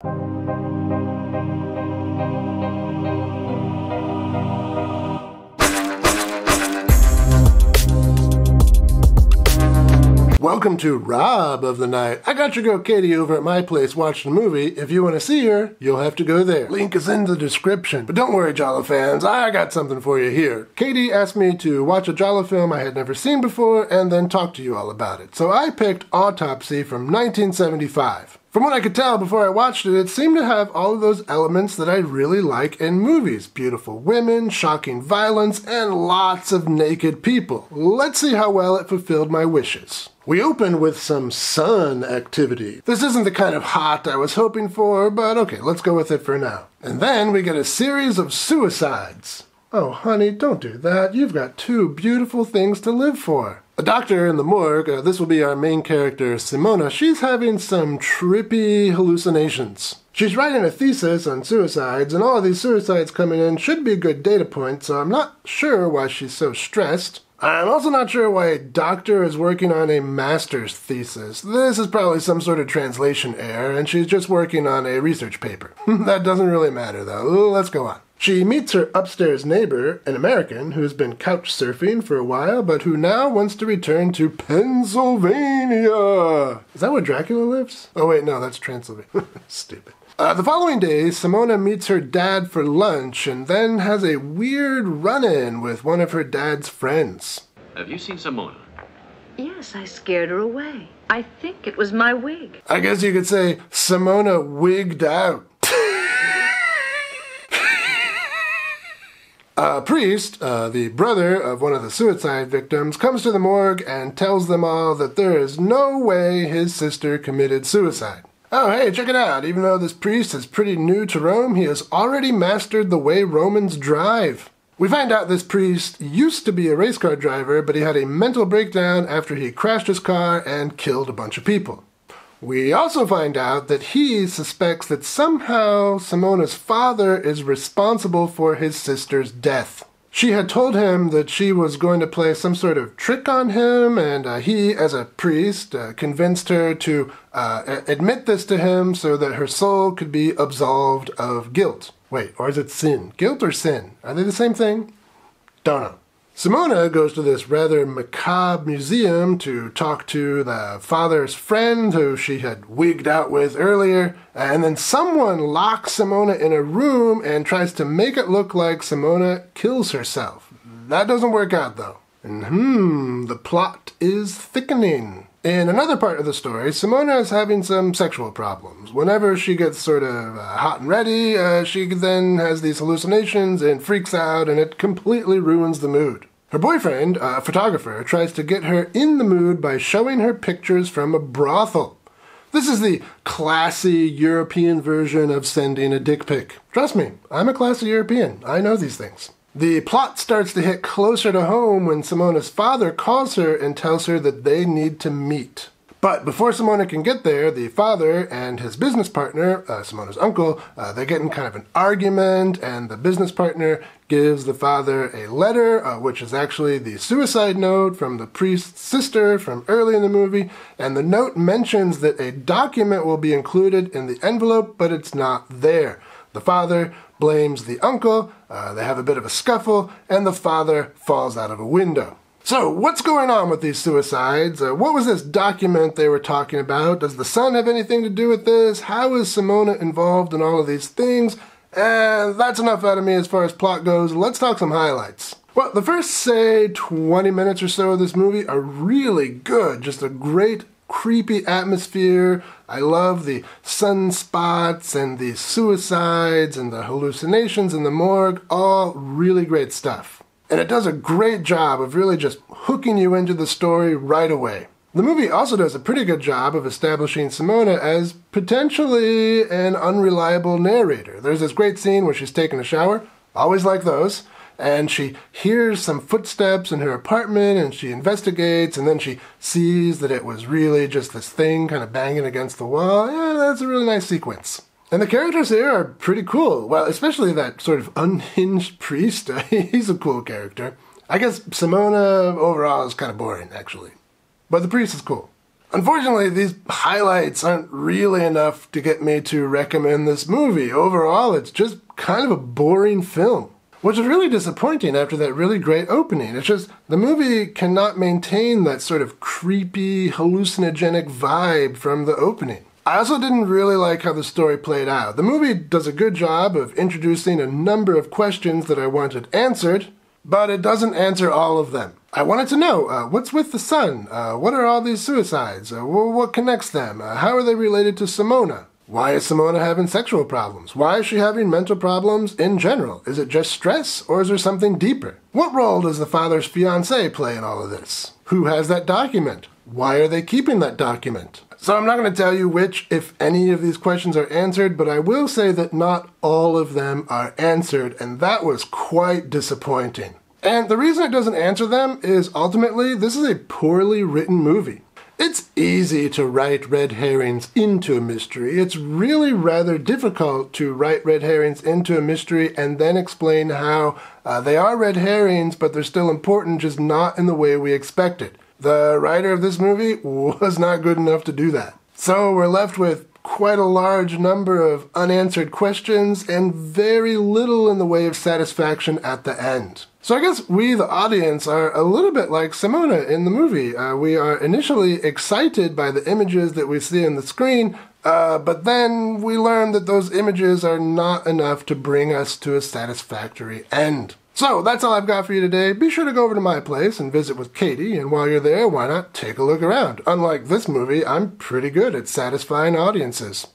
Welcome to Rob of the Night. I got your girl Katie over at my place watching the movie. If you want to see her, you'll have to go there. Link is in the description. But don't worry, Giallo fans, I got something for you here. Katie asked me to watch a Giallo film I had never seen before and then talk to you all about it. So I picked Autopsy from 1975. From what I could tell before I watched it, it seemed to have all of those elements that I really like in movies. Beautiful women, shocking violence, and lots of naked people. Let's see how well it fulfilled my wishes. We open with some sun activity. This isn't the kind of hot I was hoping for, but okay, let's go with it for now. And then we get a series of suicides. Oh, honey, don't do that. You've got two beautiful things to live for. A doctor in the morgue, this will be our main character, Simona, she's having some trippy hallucinations. She's writing a thesis on suicides, and all of these suicides coming in should be a good data point, so I'm not sure why she's so stressed. I'm also not sure why a doctor is working on a master's thesis. This is probably some sort of translation error, and she's just working on a research paper. That doesn't really matter, though. Let's go on. She meets her upstairs neighbor, an American, who's been couch surfing for a while, but who now wants to return to Pennsylvania. Is that where Dracula lives? Oh wait, no, that's Transylvania. Stupid. The following day, Simona meets her dad for lunch and then has a weird run-in with one of her dad's friends. Have you seen Simona? Yes, I scared her away. I think it was my wig. I guess you could say Simona wigged out. A priest, the brother of one of the suicide victims, comes to the morgue and tells them all that there is no way his sister committed suicide. Oh, hey, check it out. Even though this priest is pretty new to Rome, he has already mastered the way Romans drive. We find out this priest used to be a race car driver, but he had a mental breakdown after he crashed his car and killed a bunch of people. We also find out that he suspects that somehow Simona's father is responsible for his sister's death. She had told him that she was going to play some sort of trick on him, and he, as a priest, convinced her to admit this to him so that her soul could be absolved of guilt. Wait, or is it sin? Guilt or sin? Are they the same thing? Don't know. Simona goes to this rather macabre museum to talk to the father's friend who she had wigged out with earlier, and then someone locks Simona in a room and tries to make it look like Simona kills herself. That doesn't work out though. And the plot is thickening. In another part of the story, Simona is having some sexual problems. Whenever she gets sort of hot and ready, she then has these hallucinations and freaks out, and it completely ruins the mood. Her boyfriend, a photographer, tries to get her in the mood by showing her pictures from a brothel. This is the classy European version of sending a dick pic. Trust me, I'm a classy European. I know these things. The plot starts to hit closer to home when Simona's father calls her and tells her that they need to meet. But before Simona can get there, the father and his business partner, Simona's uncle, they get in kind of an argument, and the business partner gives the father a letter, which is actually the suicide note from the priest's sister from early in the movie, and the note mentions that a document will be included in the envelope, but it's not there. The father blames the uncle, they have a bit of a scuffle, and the father falls out of a window. So, what's going on with these suicides? What was this document they were talking about? Does the son have anything to do with this? How is Simona involved in all of these things? And that's enough out of me as far as plot goes. Let's talk some highlights. Well, the first, say, 20 minutes or so of this movie are really good. Just a great, creepy atmosphere. I love the sunspots and the suicides and the hallucinations in the morgue. All really great stuff. And it does a great job of really just hooking you into the story right away. The movie also does a pretty good job of establishing Simona as potentially an unreliable narrator. There's this great scene where she's taking a shower, always like those, and she hears some footsteps in her apartment and she investigates, and then she sees that it was really just this thing kind of banging against the wall. Yeah, that's a really nice sequence. And the characters here are pretty cool. Well, especially that sort of unhinged priest. He's a cool character. I guess Simona overall is kind of boring, actually. But the priest is cool. Unfortunately, these highlights aren't really enough to get me to recommend this movie. Overall, it's just kind of a boring film, which is really disappointing after that really great opening. It's just, the movie cannot maintain that sort of creepy, hallucinogenic vibe from the opening. I also didn't really like how the story played out. The movie does a good job of introducing a number of questions that I wanted answered, but it doesn't answer all of them. I wanted to know, what's with the son? What are all these suicides? What connects them? How are they related to Simona? Why is Simona having sexual problems? Why is she having mental problems in general? Is it just stress, or is there something deeper? What role does the father's fiancée play in all of this? Who has that document? Why are they keeping that document? So I'm not going to tell you which, if any, of these questions are answered, but I will say that not all of them are answered, and that was quite disappointing. And the reason it doesn't answer them is ultimately this is a poorly written movie. It's easy to write red herrings into a mystery. It's really rather difficult to write red herrings into a mystery and then explain how they are red herrings, but they're still important, just not in the way we expected. The writer of this movie was not good enough to do that. So we're left with quite a large number of unanswered questions and very little in the way of satisfaction at the end. So I guess we, the audience, are a little bit like Simona in the movie. We are initially excited by the images that we see on the screen, but then we learn that those images are not enough to bring us to a satisfactory end. So that's all I've got for you today. Be sure to go over to my place and visit with Katie, and while you're there, why not take a look around? Unlike this movie, I'm pretty good at satisfying audiences.